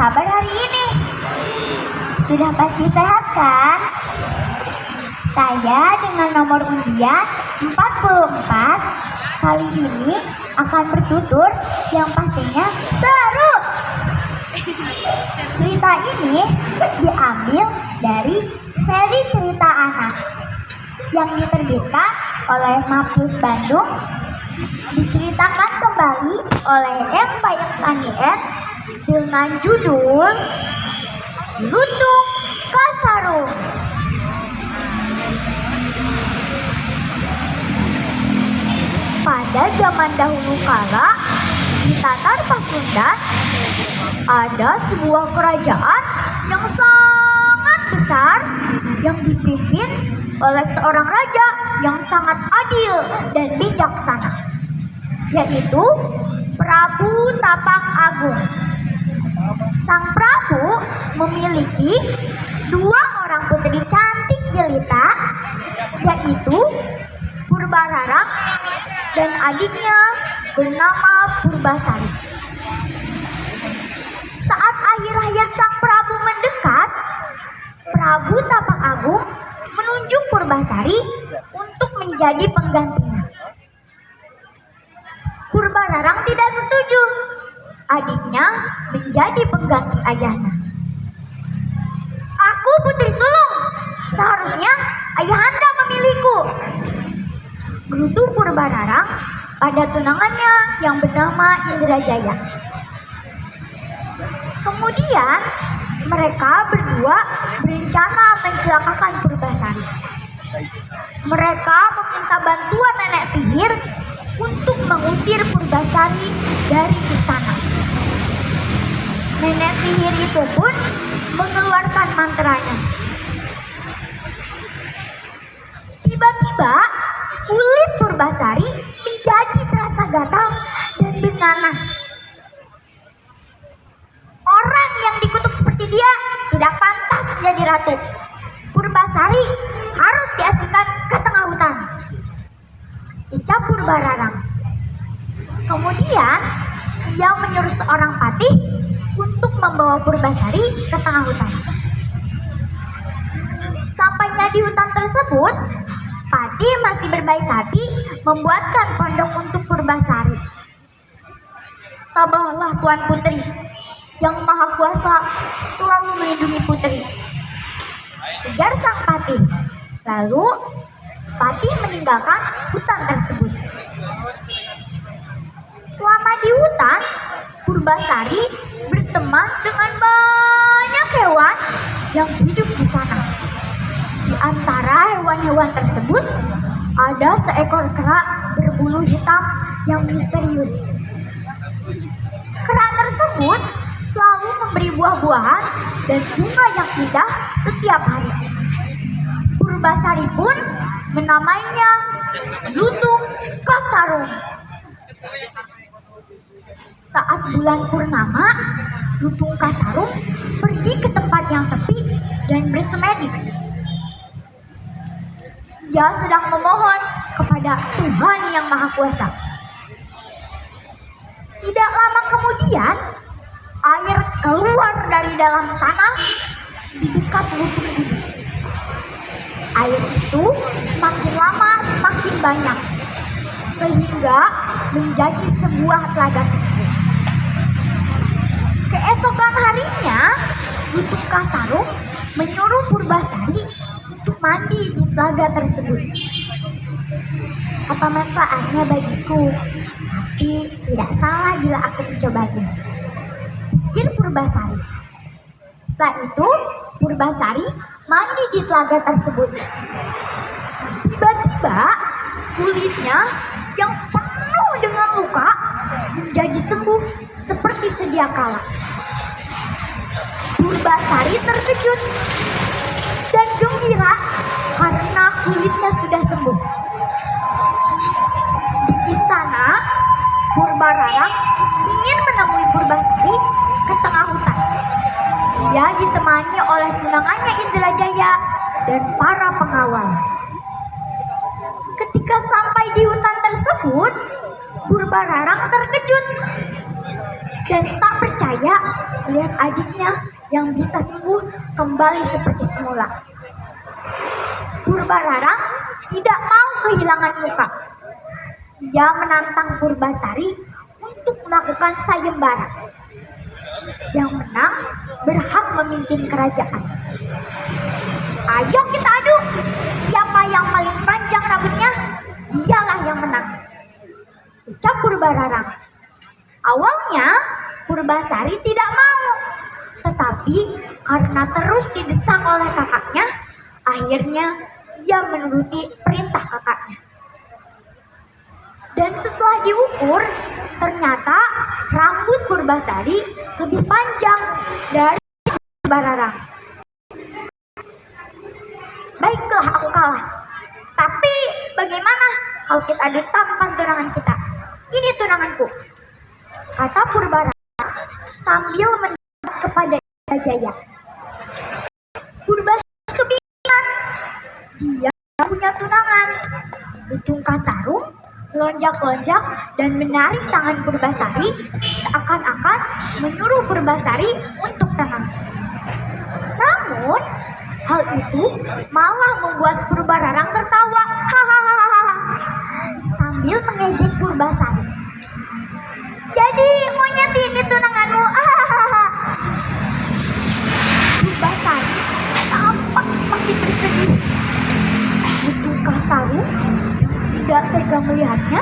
kabar hari ini? Sudah pasti sehat kan? Saya dengan nomor undian 44 kali ini akan bertutur yang pastinya seru. Cerita ini diambil dari seri cerita anak yang diterbitkan oleh Mapus Bandung, diceritakan kembali oleh M. Bayang Sanier dengan judul Lutung Kasarung. Pada zaman dahulu kala, di Tatar Pasundan, ada sebuah kerajaan yang sangat besar yang dipimpin oleh seorang raja yang sangat adil dan bijaksana, yaitu Prabu Tapak Agung. Sang Prabu memiliki 2 orang putri cantik jelita, yaitu Purbararang dan adiknya bernama Purbasari. Saat akhir hayat sang Prabu mendekat, Prabu Tapak Agung menunjuk Purbasari untuk menjadi penggantinya. Purbararang tidak setuju adiknya menjadi pengganti ayahnya. "Aku putri sulung, seharusnya ayahanda memilihku," gerutu Purbararang pada tunangannya yang bernama Indrajaya. Kemudian mereka berdua berencana mencelakakan Purbasari. Mereka meminta bantuan nenek sihir untuk mengusir Purbasari dari istana. Nenek sihir itu pun mengeluarkan mantranya. Tiba-tiba kulit Purbasari menjadi terasa gatal dan bernanah. "Orang yang dikutuk seperti dia tidak pantas menjadi ratu. Purbasari harus diasingkan ke tengah hutan," ucap Purbararang. Kemudian ia menyuruh seorang patih untuk membawa Purbasari ke tengah hutan. Sampainya di hutan tersebut, patih masih berbaik hati membuatkan pondok untuk Purbasari. "Tabahlah Tuan Putri, yang Maha Kuasa selalu melindungi putri," ujar sang patih. Lalu patih meninggalkan hutan tersebut. Selama di hutan, Purbasari berteman dengan banyak hewan yang hidup di sana. Di antara hewan-hewan tersebut ada seekor kera berbulu hitam yang misterius. Kera tersebut selalu memberi buah-buahan dan bunga yang indah setiap hari. Purbasari pun menamainya Lutung Kasarung. Saat bulan purnama, Lutung Kasarung pergi ke tempat yang sepi dan bersemedi. Ia sedang memohon kepada Tuhan Yang Maha Kuasa. Tidak lama kemudian, air keluar dari dalam tanah di dekat lutung itu. Air itu makin lama makin banyak, sehingga menjadi sebuah telaga kecil. Keesokan harinya, Lutung Kasarung menyuruh Purbasari untuk mandi di telaga tersebut. "Apa manfaatnya bagiku? Tapi tidak salah bila aku mencobanya," pikir Purbasari. Setelah itu, Purbasari mandi di telaga tersebut. Tiba-tiba kulitnya yang penuh dengan luka menjadi sembuh seperti sedia kala. Purbasari terkejut dan gembira karena kulitnya sudah sembuh. Di istana, Purbararang ingin menemui Purbasari ke tengah hutan. Ia ditemani oleh tunangannya Indrajaya dan para pengawal. Ketika sampai di hutan tersebut, Purbararang terkejut dan tak percaya percaya melihat adiknya yang bisa sembuh kembali seperti semula. Purbararang tidak mau kehilangan muka. Ia menantang Purbasari untuk melakukan sayembara. Yang menang berhak memimpin kerajaan. Ayo kita adu, siapa yang paling panjang rambutnya, dialah yang menang, ucap Purbararang. Awalnya Purbasari tidak mau, tetapi karena terus didesak oleh kakaknya, akhirnya ia menuruti perintah kakaknya. Dan setelah diukur, ternyata rambut Purbasari lebih panjang dari Purbararang. Baiklah, aku kalah. Tapi bagaimana kalau kita adu tampan tunangan kita? Ini tunanganku, kata Purbararang sambil mendekat kepada Indrajaya. Purbasari kebingungan. Dia punya tunangan. Utungka Sarung lonjak-lonjak dan menarik tangan Purbasari seakan-akan menyuruh Purbasari untuk tenang. Namun hal itu malah membuat Purbararang tertawa hahaha sambil mengejek Purbasari. Jadi monyet ini tunanganmu, hahaha. Purbasari tampak makin bersedih. Utungka Sarung tidak tega melihatnya